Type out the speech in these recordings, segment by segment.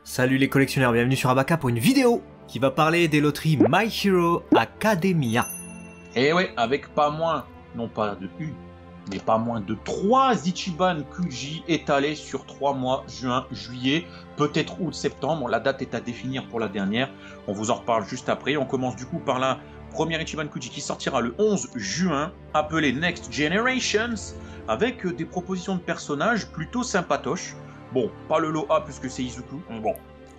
Salut les collectionneurs, bienvenue sur Abaka pour une vidéo qui va parler des loteries My Hero Academia. Et ouais, avec pas moins, non pas de une, mais pas moins de 3 Ichiban Kuji étalés sur 3 mois, juin, juillet, peut-être août, septembre. La date est à définir pour la dernière. On vous en reparle juste après. On commence du coup par la première Ichiban Kuji qui sortira le 11 juin, appelée Next Generations, avec des propositions de personnages plutôt sympatoches. Bon, pas le lot A puisque c'est Izuku. Bon.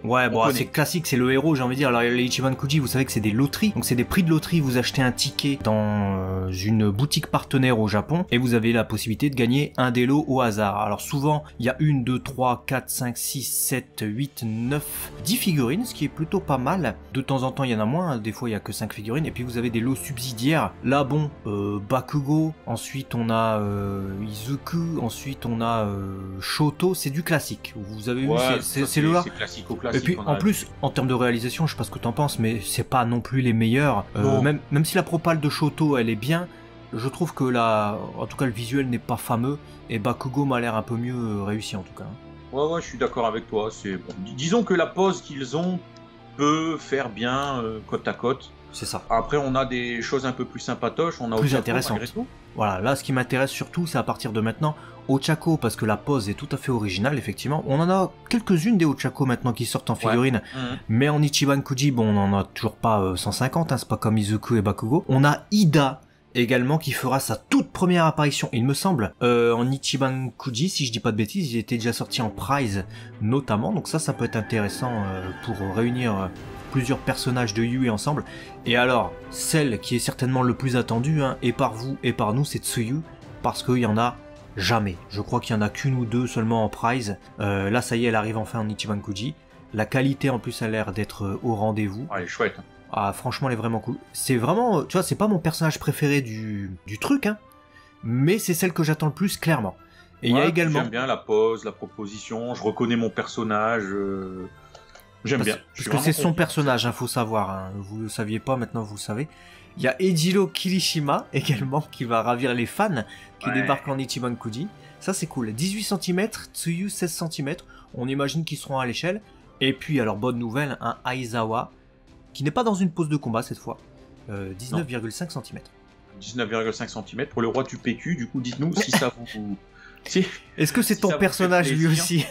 Ouais, bon, c'est classique, c'est le héros, j'ai envie de dire. Alors, les Ichiban Kuji, vous savez que c'est des loteries. Donc, c'est des prix de loterie. Vous achetez un ticket dans une boutique partenaire au Japon et vous avez la possibilité de gagner un des lots au hasard. Alors, souvent, il y a 1, 2, 3, 4, 5, 6, 7, 8, 9, 10 figurines, ce qui est plutôt pas mal. De temps en temps, il y en a moins. Des fois, il y a que 5 figurines. Et puis, vous avez des lots subsidiaires. Là, bon, Bakugo. Ensuite, on a Izuku. Ensuite, on a Shoto. C'est du classique. Vous avez vu, c'est le là. C'est classico-classique. Et puis en plus, en termes de réalisation, je sais pas ce que t'en penses, mais c'est pas non plus les meilleurs. Même si la propale de Shoto elle est bien, je trouve que en tout cas le visuel n'est pas fameux et Bakugo m'a l'air un peu mieux réussi en tout cas. Ouais, je suis d'accord avec toi. Bon. Disons que la pose qu'ils ont peut faire bien côte à côte. C'est ça. Après, on a des choses un peu plus sympatoches, on a plus intéressantes. Voilà, là, ce qui m'intéresse surtout, c'est à partir de maintenant, Ochako, parce que la pose est tout à fait originale, effectivement. On en a quelques-unes des Ochako maintenant qui sortent en figurine, mais en Ichiban Kuji, bon, on en a toujours pas 150, hein, c'est pas comme Izuku et Bakugo. On a Ida également qui fera sa toute première apparition, il me semble, en Ichiban Kuji, si je dis pas de bêtises, il était déjà sorti en Prize notamment, donc ça peut être intéressant pour réunir plusieurs personnages de Yui ensemble. Et alors, celle qui est certainement le plus attendue, hein, et par vous et par nous, c'est Tsuyu, parce qu'il y en a jamais. Je crois qu'il y en a qu'une ou deux seulement en Prize. Là, ça y est, elle arrive enfin en Ichiban Kuji. La qualité en plus a l'air d'être au rendez-vous. Ah, elle est chouette. Ah, franchement, elle est vraiment cool. C'est vraiment, tu vois, c'est pas mon personnage préféré du truc, hein, mais c'est celle que j'attends le plus, clairement. Et il y a également... J'aime bien la pose, la proposition, je reconnais mon personnage... J'aime bien. Parce que c'est son personnage, hein, faut savoir. Hein. Vous le saviez pas, maintenant vous le savez. Il y a Ejiro Kirishima également qui va ravir les fans, qui débarque en Ichiban Kuji. Ça c'est cool. 18 cm, Tsuyu 16 cm. On imagine qu'ils seront à l'échelle. Et puis alors bonne nouvelle, un Aizawa qui n'est pas dans une pose de combat cette fois. 19,5 cm. 19,5 cm pour le roi du PQ. Du coup, dites-nous si ça vous... Est-ce que c'est ton personnage lui aussi?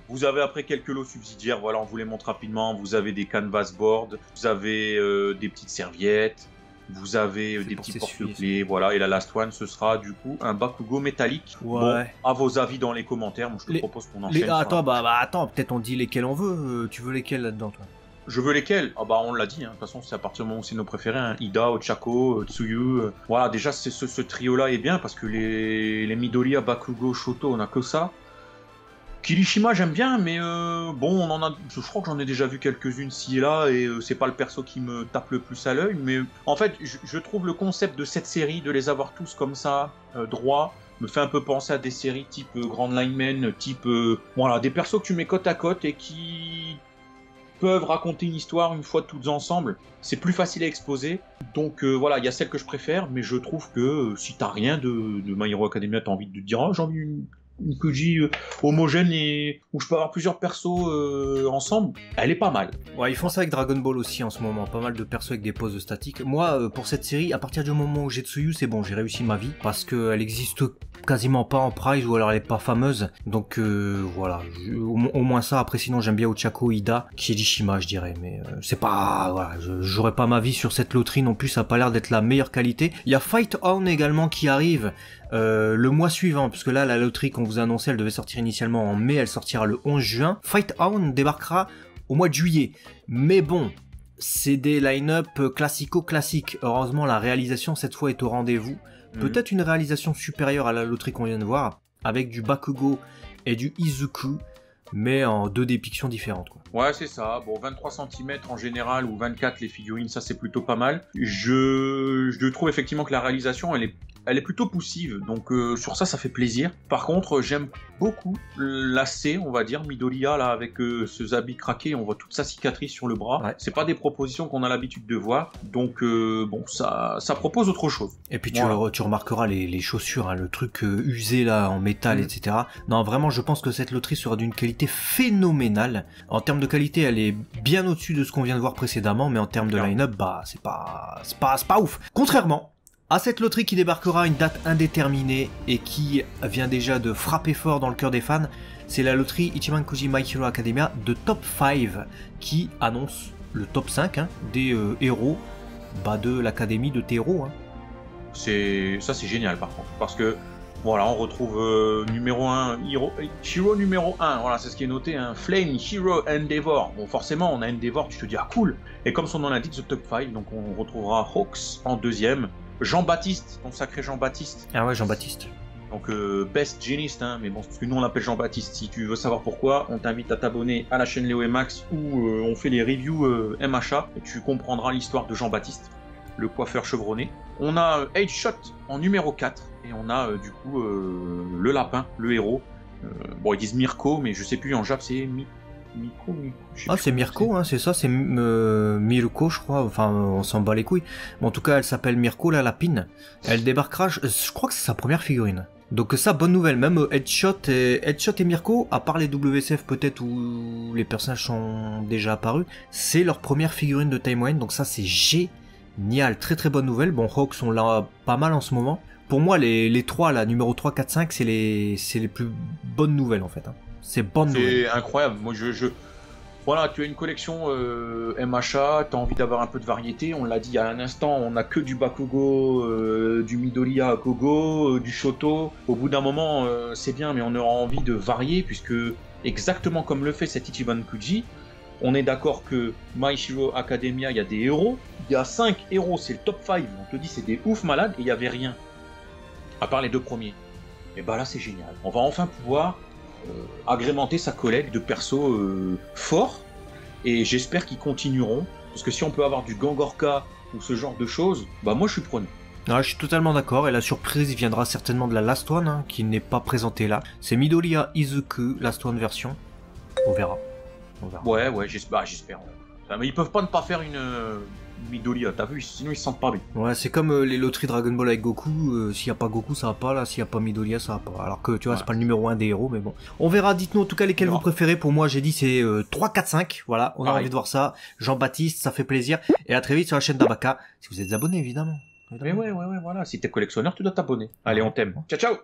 Vous avez après quelques lots subsidiaires, voilà, on vous les montre rapidement. Vous avez des canvas boards, vous avez des petites serviettes, vous avez des petits porte-clés, voilà. Et la last one, ce sera du coup un Bakugo métallique. Ouais. Bon, à vos avis dans les commentaires, moi je te propose qu'on enchaîne. Attends, peut-être on dit lesquels on veut. Tu veux lesquels là-dedans, toi? Je veux lesquels? Ah bah on l'a dit, hein. De toute façon c'est à partir du moment où c'est nos préférés, hein. Ida, Ochako, Tsuyu, voilà, déjà ce trio-là est bien parce que les Midoriya, Bakugo, Shoto, on a que ça. Kirishima j'aime bien, mais bon, je crois que j'en ai déjà vu quelques-unes ci et là, et c'est pas le perso qui me tape le plus à l'œil, mais en fait je trouve le concept de cette série, de les avoir tous comme ça, droit, me fait un peu penser à des séries type Grand Lineman, type, voilà, des persos que tu mets côte à côte et qui... peuvent raconter une histoire une fois toutes ensemble, c'est plus facile à exposer. Donc voilà, il y a celle que je préfère, mais je trouve que si t'as rien de My Hero Academia, t'as envie de te dire j'ai envie une Kuji homogène et où je peux avoir plusieurs persos ensemble, elle est pas mal. Ouais, ils font ça avec Dragon Ball aussi en ce moment, pas mal de persos avec des poses statiques. Moi, pour cette série, à partir du moment où j'ai Tsuyu, c'est bon, j'ai réussi ma vie, parce qu'elle existe quasiment pas en Prize, ou alors elle est pas fameuse, donc voilà, au moins ça. Après sinon j'aime bien Ochako, Ida, Kirishima je dirais, mais c'est pas, voilà, j'aurais pas ma vie sur cette loterie non plus, ça a pas l'air d'être la meilleure qualité. Il y a Fight On également qui arrive le mois suivant, puisque là la loterie qu'on vous a annoncé, elle devait sortir initialement en mai, elle sortira le 11 juin. Fight On débarquera au mois de juillet, mais bon, c'est des line-up classico-classiques. Heureusement la réalisation cette fois est au rendez-vous. Peut-être une réalisation supérieure à la loterie qu'on vient de voir, avec du Bakugo et du Izuku, mais en deux dépictions différentes, quoi. Ouais, c'est ça. Bon, 23 cm en général, ou 24 les figurines, ça c'est plutôt pas mal. Je trouve effectivement que la réalisation, elle est elle est plutôt poussive, donc sur ça fait plaisir. Par contre, j'aime beaucoup la C, on va dire, Midoriya, là, avec ce habit craqué, on voit toute sa cicatrice sur le bras. Ouais. C'est pas des propositions qu'on a l'habitude de voir, donc bon, ça propose autre chose. Et puis tu remarqueras les chaussures, hein, le truc usé là, en métal, etc. Non, vraiment, je pense que cette loterie sera d'une qualité phénoménale. En termes de qualité, elle est bien au-dessus de ce qu'on vient de voir précédemment, mais en termes de line-up, bah, c'est pas ouf. Contrairement à cette loterie qui débarquera à une date indéterminée et qui vient déjà de frapper fort dans le cœur des fans, c'est la loterie Ichibankuji My Hero Academia de Top 5 qui annonce le top 5 des héros de l'académie de tes héros. Ça c'est génial par contre, parce que voilà, on retrouve numéro 1, Hero numéro 1, voilà, c'est ce qui est noté, Flame, Hero, Endeavor. Bon, forcément, on a Endeavor, tu te dis, ah cool. Et comme son nom l'indique, The Top 5, donc on retrouvera Hawks en deuxième, Jean-Baptiste, ton sacré Jean-Baptiste. Ah ouais, Jean-Baptiste. Donc Best Genist, mais bon, parce que nous on l'appelle Jean-Baptiste. Si tu veux savoir pourquoi, on t'invite à t'abonner à la chaîne Léo et Max où on fait les reviews MHA et tu comprendras l'histoire de Jean-Baptiste, le coiffeur chevronné. On a H-Shot en numéro 4 et on a du coup le lapin, le héros. Bon, ils disent Mirko, mais je sais plus en Jap, c'est Mirko. C'est Mirko, c'est ça, c'est Mirko, je crois. Enfin, on s'en bat les couilles. Mais en tout cas, elle s'appelle Mirko, la lapine. Elle débarquera, je crois que c'est sa première figurine. Donc ça, bonne nouvelle. Même Headshot et Mirko, à part les WCF peut-être où les personnages sont déjà apparus, c'est leur première figurine de Time Warner. Donc ça, c'est génial. Très très bonne nouvelle. Bon, Hawks, on l'a pas mal en ce moment. Pour moi, les 3, là, numéro 3, 4, 5, c'est les plus bonnes nouvelles en fait. C'est bonne nouvelle. C'est incroyable. Moi, voilà, tu as une collection MHA, tu as envie d'avoir un peu de variété. On l'a dit il y a un instant, on n'a que du Bakugo, du Midoriya à Gogo, du Shoto. Au bout d'un moment, c'est bien, mais on aura envie de varier, puisque exactement comme le fait cet Ichibankuji, on est d'accord que My Hero Academia, il y a des héros. Il y a 5 héros, c'est le top 5. On te dit, c'est des ouf malades, et il n'y avait rien. À part les 2 premiers. Et bah là, c'est génial. On va enfin pouvoir agrémenter sa collègue de persos forts, et j'espère qu'ils continueront, parce que si on peut avoir du Gangorka ou ce genre de choses, bah moi je suis preneur. Je suis totalement d'accord, et la surprise viendra certainement de la Last One, qui n'est pas présentée là. C'est Midoriya Izuku, Last One version. On verra. Ouais, j'espère. Mais ils peuvent pas ne pas faire une Midoriya, t'as vu, sinon ils se sentent pas bien. Ouais, c'est comme les loteries Dragon Ball avec Goku, s'il y a pas Goku ça va pas, là, s'il y a pas Midoriya ça va pas. Alors que tu vois, c'est pas le numéro 1 des héros, mais bon. On verra, dites-nous en tout cas lesquels vous préférez. Pour moi, j'ai dit c'est 3, 4, 5, voilà, on a envie de voir ça. Jean-Baptiste, ça fait plaisir. Et à très vite sur la chaîne d'Abaka, si vous êtes abonné évidemment. Mais ouais, voilà, si t'es collectionneur, tu dois t'abonner. Allez, on t'aime. Ciao.